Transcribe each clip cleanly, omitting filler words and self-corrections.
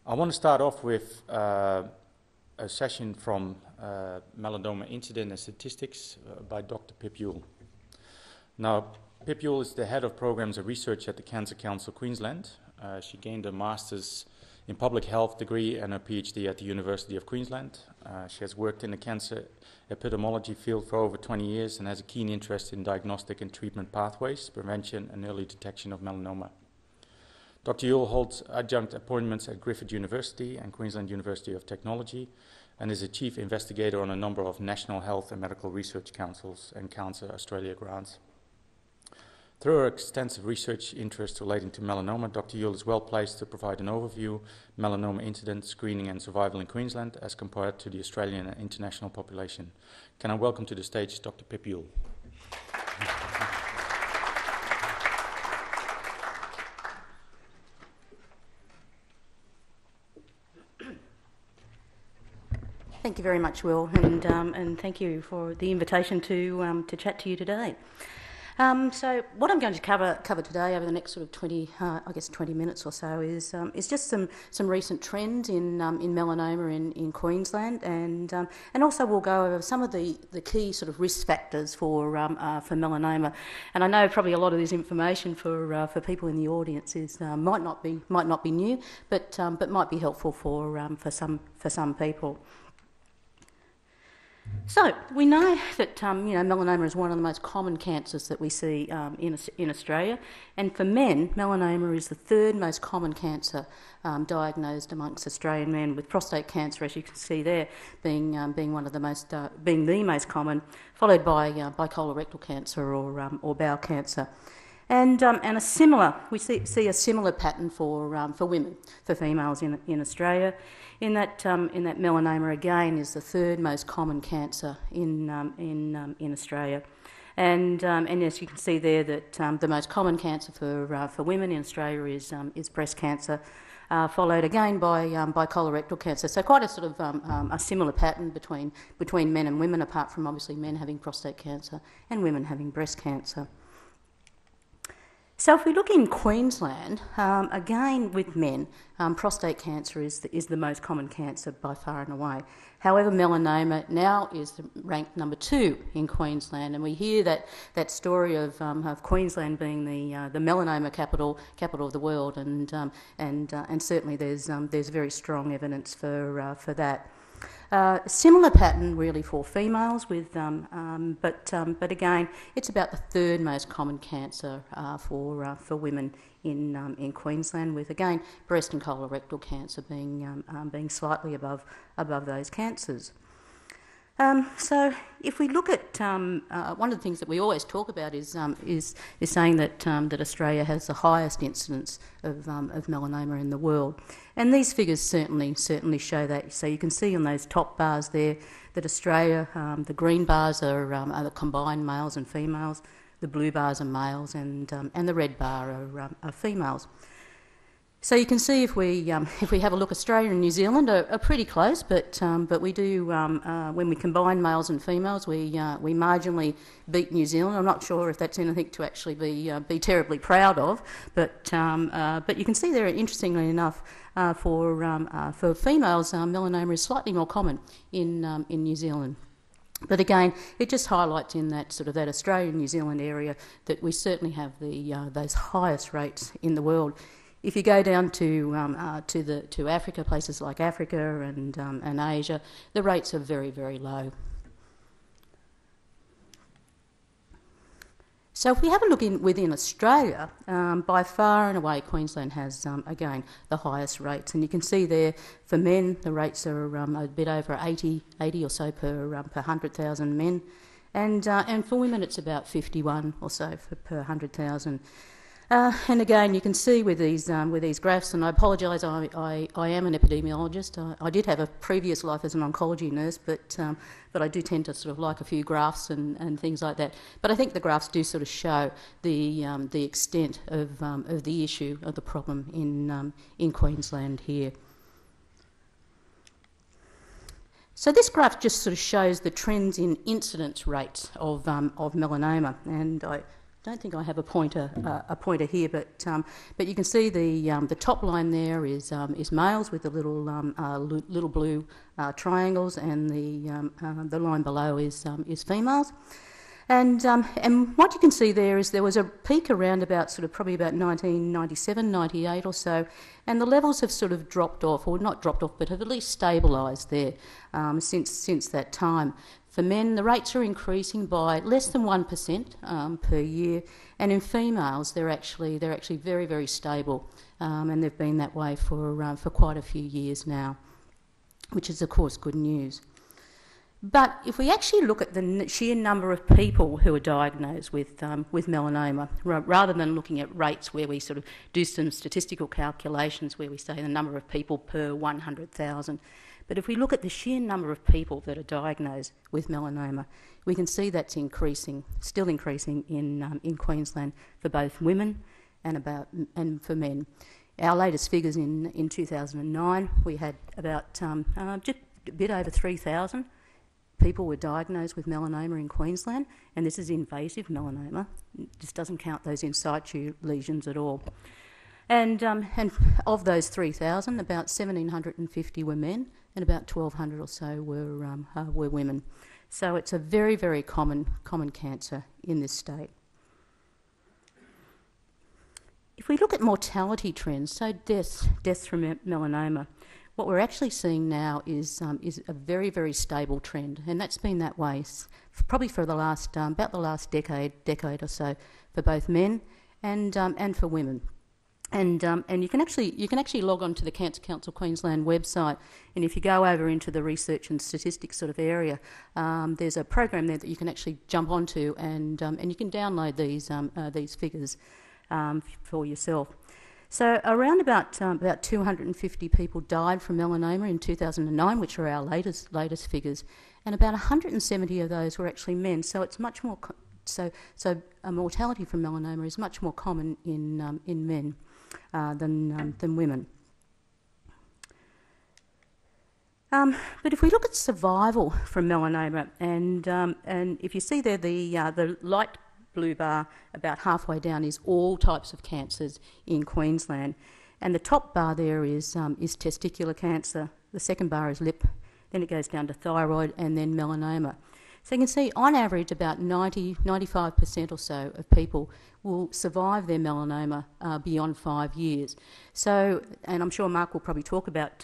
I want to start off with a session from Melanoma Incident and Statistics by Dr. Pip Youl. Now, Pip Youl is the Head of Programs and Research at the Cancer Council Queensland. She gained a Master's in Public Health degree and a PhD at the University of Queensland. She has worked in the cancer epidemiology field for over 20 years and has a keen interest in diagnostic and treatment pathways, prevention and early detection of melanoma. Dr. Youl holds adjunct appointments at Griffith University and Queensland University of Technology and is a chief investigator on a number of National Health and Medical Research Councils and Cancer Australia grants. Through her extensive research interests relating to melanoma, Dr. Youl is well placed to provide an overview of melanoma incidence, screening and survival in Queensland as compared to the Australian and international population. Can I welcome to the stage Dr. Pip Youl. Thank you very much, Will, and thank you for the invitation to chat to you today. So what I'm going to cover today over the next sort of 20 minutes or so is just some recent trends in melanoma in Queensland, and also we'll go over some of the key sort of risk factors for melanoma. And I know probably a lot of this information for people in the audience is might not be new, but might be helpful for some people. So we know that melanoma is one of the most common cancers that we see in Australia, and for men, melanoma is the third most common cancer diagnosed amongst Australian men, with prostate cancer, as you can see there, being one of the most being the most common, followed by colorectal cancer or bowel cancer. And we see a similar pattern for women, for females in Australia, in that melanoma again is the third most common cancer in Australia, and as you can see there that the most common cancer for women in Australia is breast cancer, followed again by colorectal cancer. So quite a sort of a similar pattern between men and women, apart from obviously men having prostate cancer and women having breast cancer. So if we look in Queensland, again with men, prostate cancer is the most common cancer by far and away. However, melanoma now is ranked number 2 in Queensland, and we hear that story of Queensland being the melanoma capital of the world, and certainly there's very strong evidence for that. Similar pattern really for females, but again, it's about the third most common cancer for women in Queensland, with again breast and colorectal cancer being slightly above those cancers. So if we look at one of the things that we always talk about is saying that Australia has the highest incidence of melanoma in the world, and these figures certainly show that. So you can see on those top bars there that Australia, the green bars are the combined males and females, the blue bars are males, and the red bar are females. So you can see if we have a look, Australia and New Zealand are pretty close, but we do when we combine males and females, we marginally beat New Zealand. I'm not sure if that's anything to actually be terribly proud of, but you can see there, interestingly enough, for females, melanoma is slightly more common in New Zealand. But again, it just highlights in that sort of that Australia-New Zealand area that we certainly have those highest rates in the world. If you go down to Africa, places like Africa and Asia, the rates are very, very low. So if we have a look within Australia, by far and away Queensland has again the highest rates, and you can see there for men the rates are a bit over 80 or so per 100,000 men, and for women it's about 51 or so per 100,000. And again, you can see with these graphs, and I apologise, I am an epidemiologist. I did have a previous life as an oncology nurse, but I do tend to sort of like a few graphs and things like that. But I think the graphs do sort of show the extent of the issue, of the problem in Queensland here. So this graph just sort of shows the trends in incidence rates of melanoma, and don't think I have a pointer here, but you can see the top line there is males with the little blue triangles, and the line below is females. And what you can see there is there was a peak around about probably about 1997, 98 or so, and the levels have sort of dropped off, or not dropped off, but have at least stabilised there since that time. For men, the rates are increasing by less than 1% per year, and in females, they're actually very, very stable, and they've been that way for quite a few years now, which is of course good news. But if we actually look at the sheer number of people who are diagnosed with melanoma, rather than looking at rates where we sort of do some statistical calculations where we say the number of people per 100,000, but if we look at the sheer number of people that are diagnosed with melanoma, we can see that's increasing, still increasing in Queensland for both women and for men. Our latest figures in 2009, we had about just a bit over 3,000 people were diagnosed with melanoma in Queensland, and this is invasive melanoma. It just doesn't count those in situ lesions at all. And of those 3,000, about 1,750 were men, and about 1,200 or so were women. So it's a very, very common cancer in this state. If we look at mortality trends, so deaths from melanoma, what we're actually seeing now is a very, very stable trend, and that's been that way probably for the last about the last decade or so for both men and for women. And you can actually log on to the Cancer Council Queensland website, and if you go over into the research and statistics sort of area, there's a program there that you can actually jump onto, and you can download these figures for yourself. So around about 250 people died from melanoma in 2009, which are our latest figures, and about 170 of those were actually men. So it's much more so a mortality from melanoma is much more common in men than women. But if we look at survival from melanoma, and if you see there the light blue bar about halfway down is all types of cancers in Queensland, and the top bar there is testicular cancer, the second bar is lip, then it goes down to thyroid, and then melanoma. So you can see on average about 95% or so of people will survive their melanoma beyond 5 years. So, and I'm sure Mark will probably talk about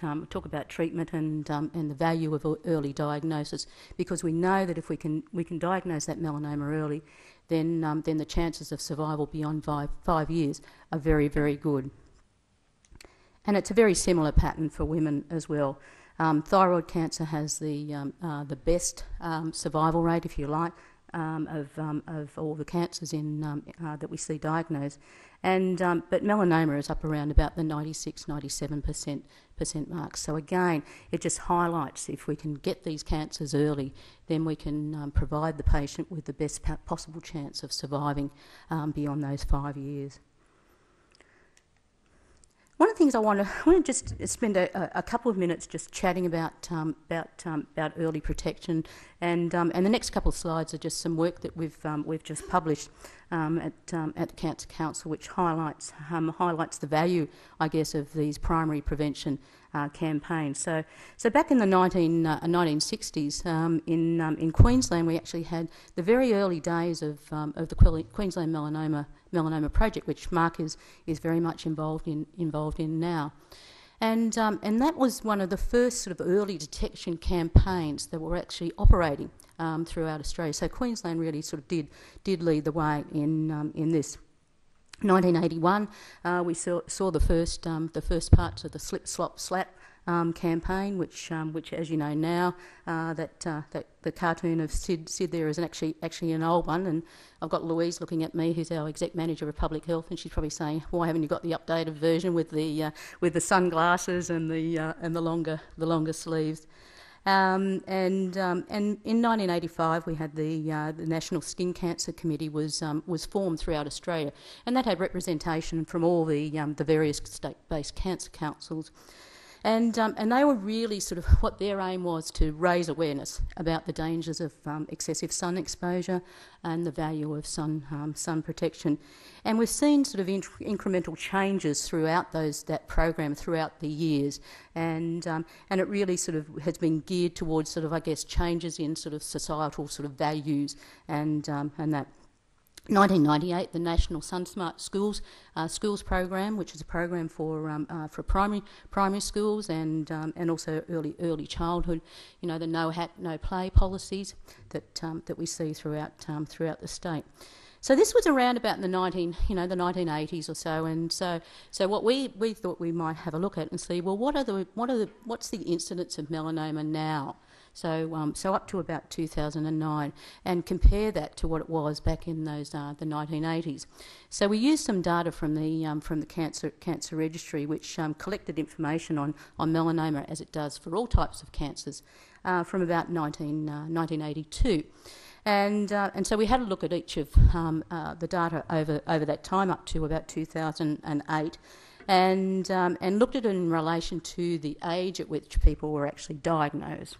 treatment and the value of early diagnosis, because we know that if we can diagnose that melanoma early, then the chances of survival beyond 5 years are very, very good. And it's a very similar pattern for women as well. Thyroid cancer has the best survival rate, if you like, of all the cancers that we see diagnosed, but melanoma is up around about the 96-97% mark. So again, it just highlights if we can get these cancers early, then we can provide the patient with the best possible chance of surviving beyond those 5 years. One of the things I want to just spend a couple of minutes just chatting about early protection, and the next couple of slides are just some work that we've just published at the Cancer Council, which highlights the value, I guess, of these primary prevention campaigns. So back in the 1960s in Queensland, we actually had the very early days of the Queensland Melanoma Project, which Mark is very much involved in now, and that was one of the first sort of early detection campaigns that were actually operating throughout Australia. So Queensland really sort of did lead the way in this. 1981, we saw the first parts of the Slip Slop Slap campaign, which as you know now, that the cartoon of Sid there is actually an old one, and I've got Louise looking at me, who's our exec manager of public health, and she's probably saying, "Why haven't you got the updated version with the sunglasses and the longer sleeves?" And in 1985, we had the National Skin Cancer Committee was formed throughout Australia, and that had representation from all the various state-based cancer councils. And they were really sort of what their aim was, to raise awareness about the dangers of excessive sun exposure and the value of sun protection. And we've seen sort of incremental changes throughout that program throughout the years, and it really sort of has been geared towards sort of, I guess, changes in sort of societal sort of values and that. 1998, the National Sun Smart Schools program, which is a program for primary schools and also early childhood. You know, the no hat, no play policies that we see throughout the state. So this was around about the 1980s or so, and so what we thought we might have a look at and see, well, what's the incidence of melanoma now? So up to about 2009, and compare that to what it was back in those the 1980s. So we used some data from the cancer registry, which collected information on melanoma, as it does for all types of cancers, from about 1982. And so we had a look at each of the data over that time up to about 2008, and looked at it in relation to the age at which people were actually diagnosed.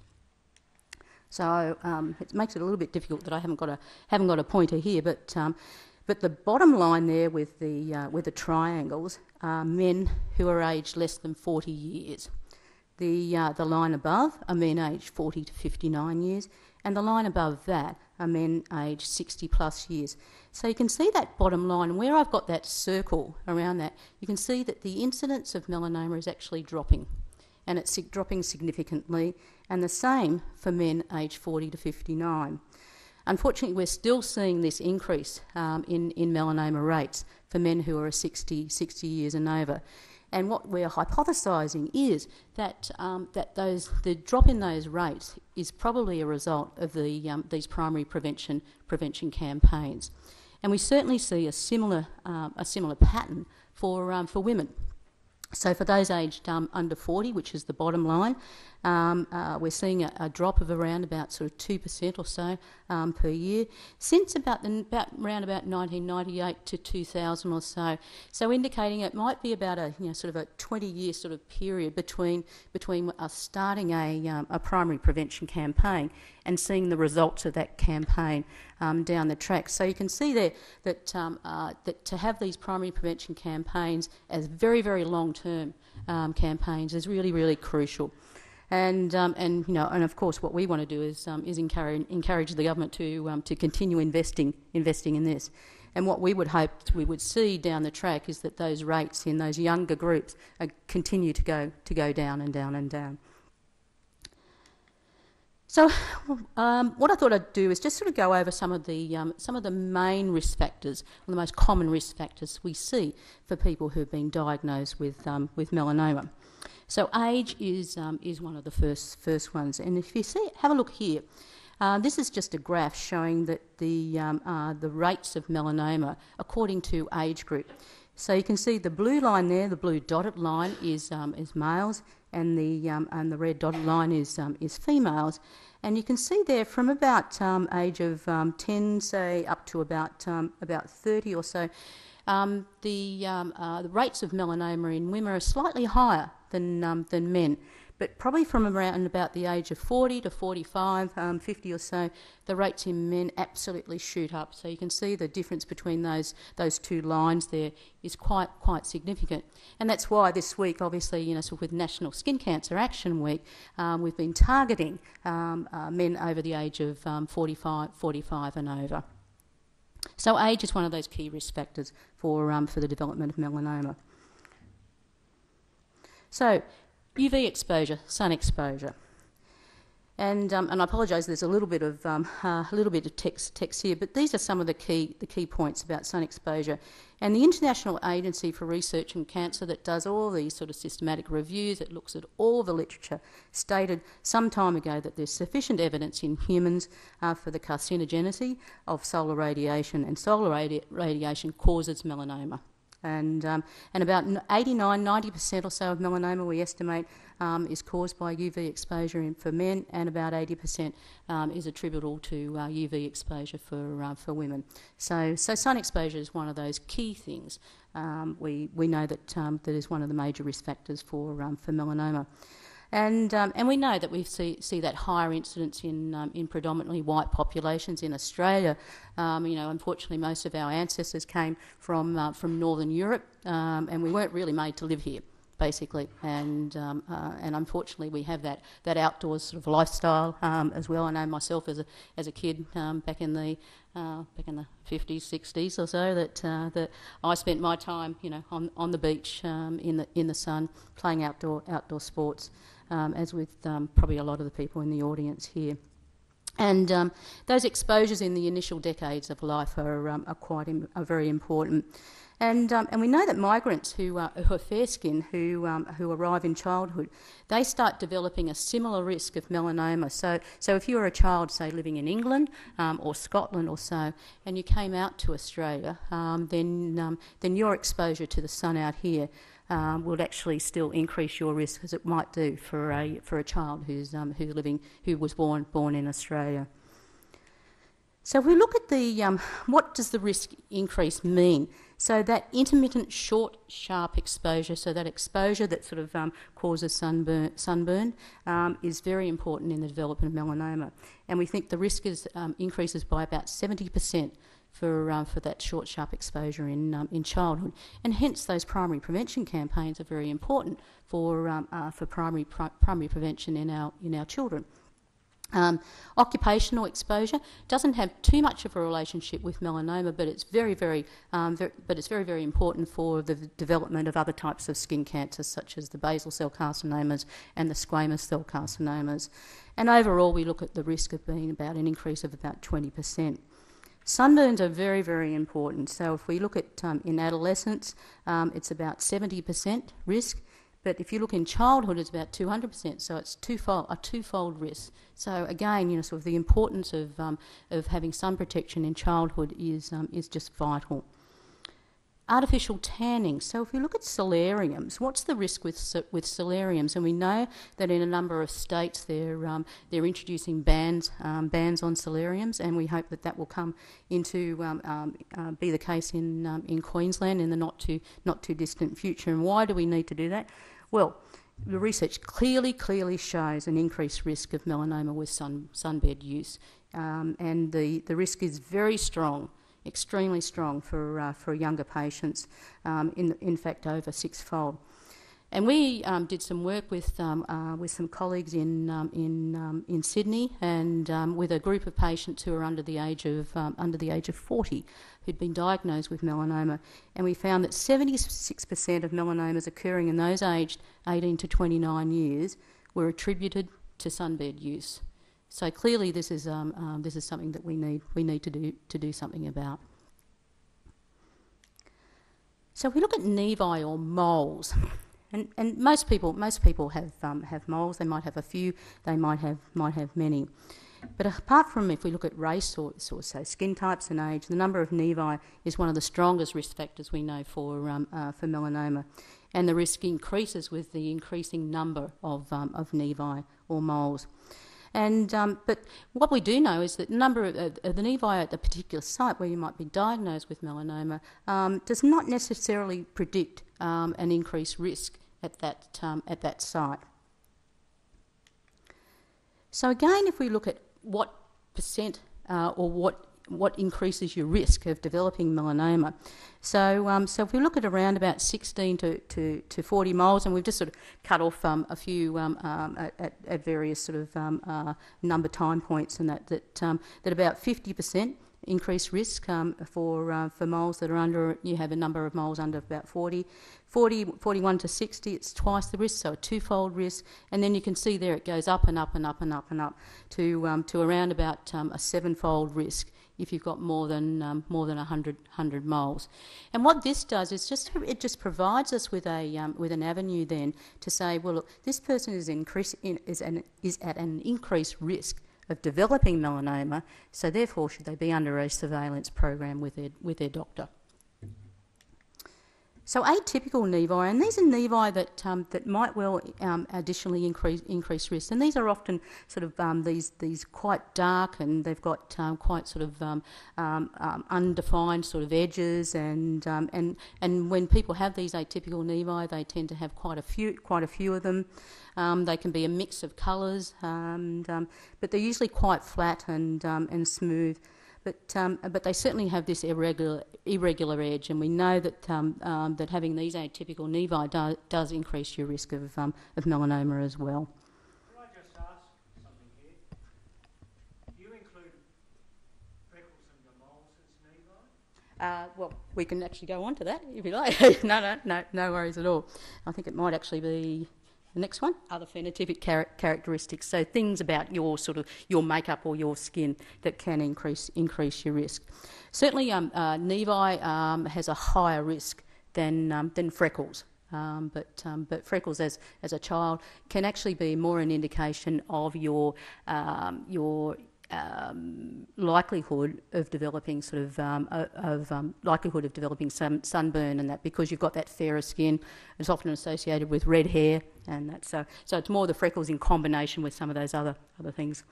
So it makes it a little bit difficult that I haven't got a pointer here, but the bottom line there with the triangles are men who are aged less than 40 years. The line above are men aged 40 to 59 years, and the line above that are men aged 60 plus years. So you can see that bottom line, where I've got that circle around that, you can see that the incidence of melanoma is actually dropping, and it's dropping significantly, and the same for men aged 40 to 59. Unfortunately, we're still seeing this increase in melanoma rates for men who are 60 years and over. And what we're hypothesising is that the drop in those rates is probably a result of these primary prevention campaigns, and we certainly see a similar pattern for women. So for those aged under 40, which is the bottom line, we're seeing a drop of around about sort of 2% or so per year since around about 1998 to 2000 or so. So indicating it might be about a sort of a 20-year sort of period between us starting a primary prevention campaign and seeing the results of that campaign down the track. So you can see there that to have these primary prevention campaigns as very, very long-term campaigns is really, really crucial. And of course, what we want to do is encourage the government to continue investing in this. And what we would hope we would see down the track is that those rates in those younger groups continue to go down and down and down. So, what I thought I'd do is just sort of go over some of the main risk factors, or the most common risk factors we see for people who have been diagnosed with melanoma. So, age is one of the first ones, and if you have a look here, this is just a graph showing that the rates of melanoma according to age group. So you can see the blue line there, the blue dotted line is males, and the red dotted line is females. And you can see there from about age of 10, say, up to about 30 or so, the rates of melanoma in women are slightly higher than men. But probably from around about the age of 40 to 45, 50 or so, the rates in men absolutely shoot up. So you can see the difference between those two lines there is quite significant. And that's why this week, obviously, sort of with National Skin Cancer Action Week, we've been targeting men over the age of 45 and over. So age is one of those key risk factors for the development of melanoma. So UV exposure, sun exposure, and I apologise. There's a little bit of text here, but these are some of the key points about sun exposure. And the International Agency for Research in Cancer, that does all these sort of systematic reviews, that looks at all the literature, stated some time ago that there's sufficient evidence in humans for the carcinogenicity of solar radiation, and solar radiation causes melanoma. And about 89–90% or so of melanoma, we estimate, is caused by UV exposure for men, and about 80% is attributable to UV exposure for women. So sun exposure is one of those key things. We know that that is one of the major risk factors for melanoma. And we know that we see that higher incidence in predominantly white populations in Australia. Unfortunately, most of our ancestors came from Northern Europe, and we weren't really made to live here, basically. And unfortunately, we have that outdoors sort of lifestyle as well. I know myself as a kid back in the 50s, 60s or so, that I spent my time, on the beach in the sun, playing outdoor sports. As with probably a lot of the people in the audience here. And those exposures in the initial decades of life are very important. And we know that migrants who are fair-skinned, who arrive in childhood, they start developing a similar risk of melanoma. So if you were a child, say, living in England or Scotland or so, and you came out to Australia, then your exposure to the sun out here would actually still increase your risk, as it might do for a child who was born in Australia. So if we look at what does the risk increase mean? So that intermittent, short, sharp exposure, so that exposure that sort of causes sunburn is very important in the development of melanoma. And we think the risk increases by about 70% for that short, sharp exposure in childhood, and hence those primary prevention campaigns are very important for primary prevention in our children. Occupational exposure doesn't have too much of a relationship with melanoma, but it's very important for the development of other types of skin cancers, such as the basal cell carcinomas and the squamous cell carcinomas. And overall, we look at the risk of being about an increase of about 20%. Sunburns are very, very important. So if we look at in adolescence, it's about 70% risk. But if you look in childhood, it's about 200%. So it's a twofold risk. So again, sort of the importance of having sun protection in childhood is just vital. Artificial tanning. So if we look at solariums, what's the risk with solariums? And we know that in a number of states they're introducing bans on solariums, and we hope that will come into be the case in Queensland in the not too distant future. And why do we need to do that? Well, the research clearly shows an increased risk of melanoma with sunbed use, and the risk is very strong. Extremely strong for younger patients, in fact over sixfold. And we did some work with some colleagues in Sydney, and with a group of patients who are under the age of 40, who'd been diagnosed with melanoma, and we found that 76% of melanomas occurring in those aged 18 to 29 years were attributed to sunbed use. So clearly, this is something that we need to do something about. So if we look at nevi or moles, and most people have moles. They might have a few. They might have many. But apart from if we look at race or so skin types and age, the number of nevi is one of the strongest risk factors we know for melanoma, and the risk increases with the increasing number of nevi or moles. And but what we do know is that the number of the nevi at the particular site where you might be diagnosed with melanoma does not necessarily predict an increased risk at that site. So again, if we look at what percent or what increases your risk of developing melanoma. So if we look at around about 16 to 40 moles, and we've just sort of cut off a few at various sort of number time points, and that about 50% increased risk for moles that are under, you have a number of moles under about 40, 41 to 60, it's twice the risk, so a twofold risk, and then you can see there it goes up and up and up and up and up to around about a sevenfold risk if you've got more than 100 moles. And what this does is it just provides us with an avenue then to say, well, look, this person is at an increased risk of developing melanoma, so therefore should they be under a surveillance program with their doctor. So atypical nevi, and these are nevi that might well additionally increase risk, and these are often sort of these quite dark, and they've got quite sort of undefined sort of edges, and when people have these atypical nevi, they tend to have quite a few of them. They can be a mix of colours, but they're usually quite flat and smooth. But they certainly have this irregular edge, and we know that that having these atypical nevi does increase your risk of melanoma as well. Can I just ask something here? Do you include freckles and moles as nevi? Well, we can actually go on to that if you like. No worries at all. I think it might actually be the next one, other phenotypic characteristics. So things about your makeup or your skin that can increase your risk. Certainly, nevi has a higher risk than freckles. But freckles as a child can actually be more an indication of your likelihood of developing sunburn, and that because you've got that fairer skin, it's often associated with red hair, and that so it's more the freckles in combination with some of those other things.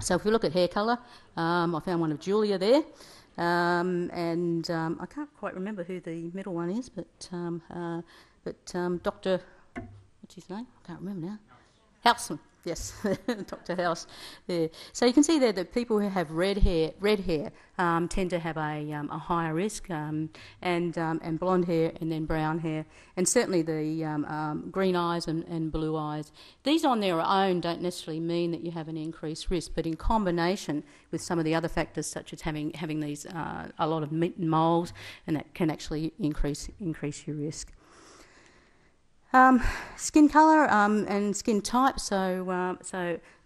So if we look at hair colour, I found one of Julia there, and I can't quite remember who the middle one is, but Dr. what's his name? I can't remember now. Houseman. Yes, Dr. House. Yeah. So you can see there that people who have red hair tend to have a higher risk, and blonde hair and then brown hair, and certainly the green eyes and blue eyes. These on their own don't necessarily mean that you have an increased risk, but in combination with some of the other factors, such as having these a lot of moles, and that can actually increase your risk. Skin colour and skin type. So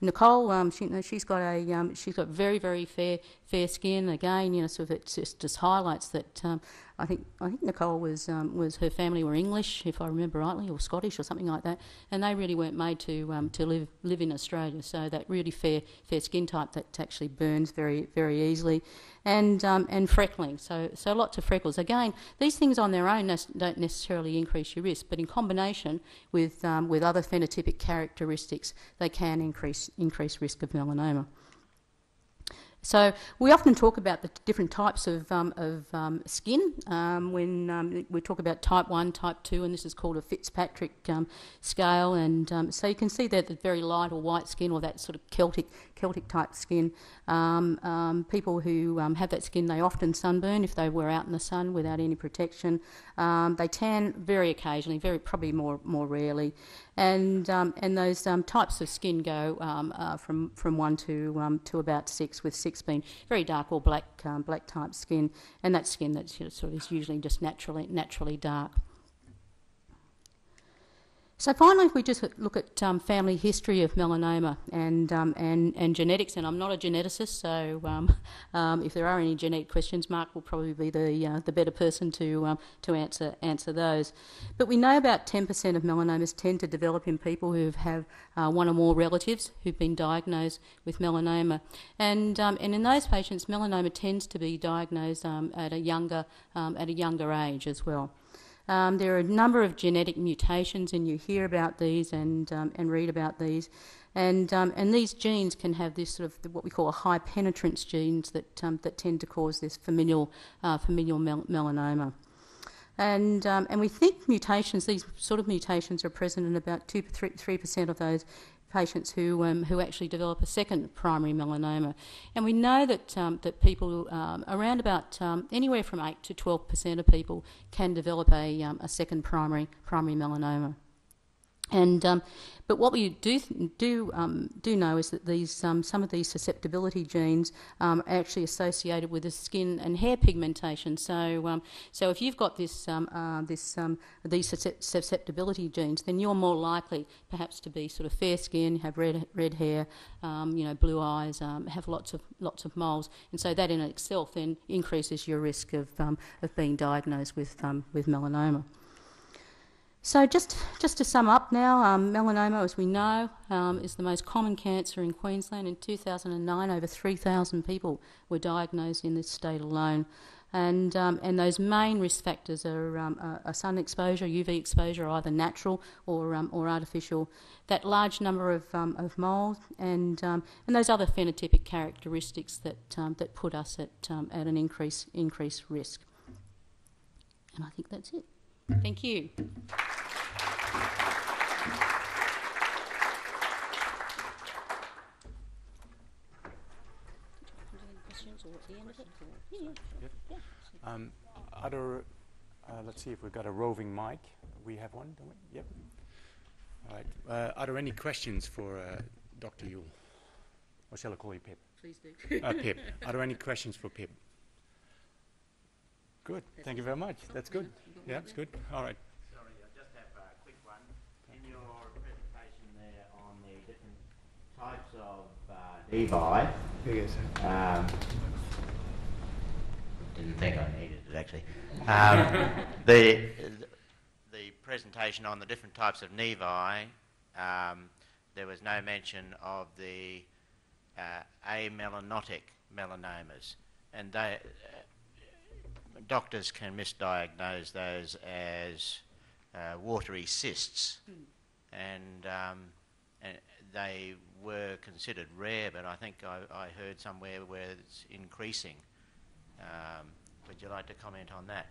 Nicole, she's got very, very fair skin. Again, sort of it just highlights that. I think Nicole was her family were English, if I remember rightly, or Scottish or something like that, and they really weren't made to live in Australia. So that really fair skin type that actually burns very, very easily, and freckling. So lots of freckles. Again, these things on their own don't necessarily increase your risk, but in combination with other phenotypic characteristics, they can increase risk of melanoma. So we often talk about the different types of skin when we talk about type 1, type 2, and this is called a Fitzpatrick scale. And so you can see there the very light or white skin, or that sort of Celtic type skin. People who have that skin, they often sunburn if they were out in the sun without any protection. They tan very occasionally, probably more rarely. And those types of skin go from 1 to about 6, with 6 being very dark or black type skin, and that skin that sort of is usually just naturally dark. So finally, if we just look at family history of melanoma and genetics, and I'm not a geneticist, so if there are any genetic questions, Mark will probably be the better person to answer those. But we know about 10% of melanomas tend to develop in people who have one or more relatives who've been diagnosed with melanoma, and in those patients, melanoma tends to be diagnosed at a younger age as well. There are a number of genetic mutations, and you hear about these and read about these, and these genes can have this sort of what we call a high penetrance genes that tend to cause this familial melanoma. And we think these sort of mutations are present in about 2-3% of those patients who actually develop a second primary melanoma, and we know that people around about anywhere from 8 to 12% of people can develop a second primary melanoma. And but what we do know is that these some of these susceptibility genes are actually associated with the skin and hair pigmentation. So if you've got these susceptibility genes, then you're more likely perhaps to be sort of fair skin, have red hair, blue eyes, have lots of moles, and so that in itself then increases your risk of being diagnosed with melanoma. So just to sum up now, melanoma, as we know, is the most common cancer in Queensland. In 2009, over 3,000 people were diagnosed in this state alone. and those main risk factors are sun exposure, UV exposure, either natural or artificial. That large number of moles and those other phenotypic characteristics that put us at an increased risk. And I think that's it. Thank you. Let's see if we've got a roving mic. We have one, don't we? Yep. All right. Are there any questions for Dr. Youl? Or shall I call you Pip? Please do. Pip. Are there any questions for Pip? Good. Thank you very much. That's good. Yeah, it's good. All right. Sorry, I just have a quick one. In your presentation there on the different types of nevi, didn't think I needed it actually. The presentation on the different types of nevi, there was no mention of the amelanotic melanomas, and they doctors can misdiagnose those as watery cysts, and they were considered rare, but I think I heard somewhere where it's increasing. Would you like to comment on that?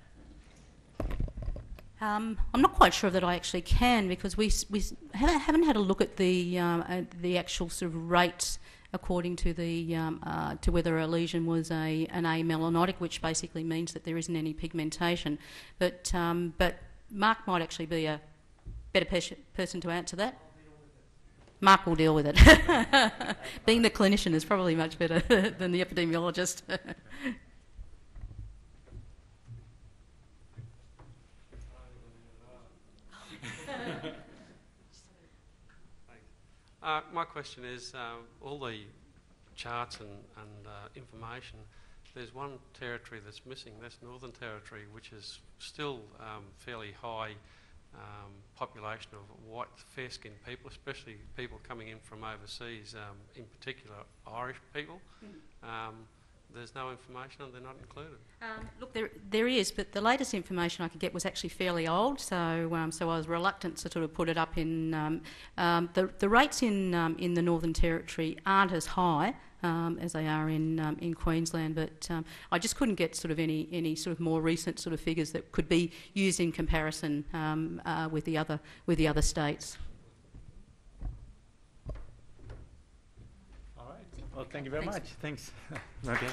I'm not quite sure that I actually can, because we haven't had a look at the actual sort of rates according to the to whether a lesion was an amelanotic, which basically means that there isn't any pigmentation. But Mark might actually be a better person to answer that. Mark will deal with it. Being the clinician is probably much better than the epidemiologist. My question is, all the charts and information, there's one territory that's missing, that's Northern Territory, which is still fairly high population of white, fair-skinned people, especially people coming in from overseas, in particular Irish people. There's no information and they're not included. Look, there is, but the latest information I could get was actually fairly old, so so I was reluctant to sort of put it up in. The rates in the Northern Territory aren't as high as they are in Queensland, but I just couldn't get sort of any sort of more recent sort of figures that could be used in comparison with the other states. Well, thank you very much. Thanks. Okay.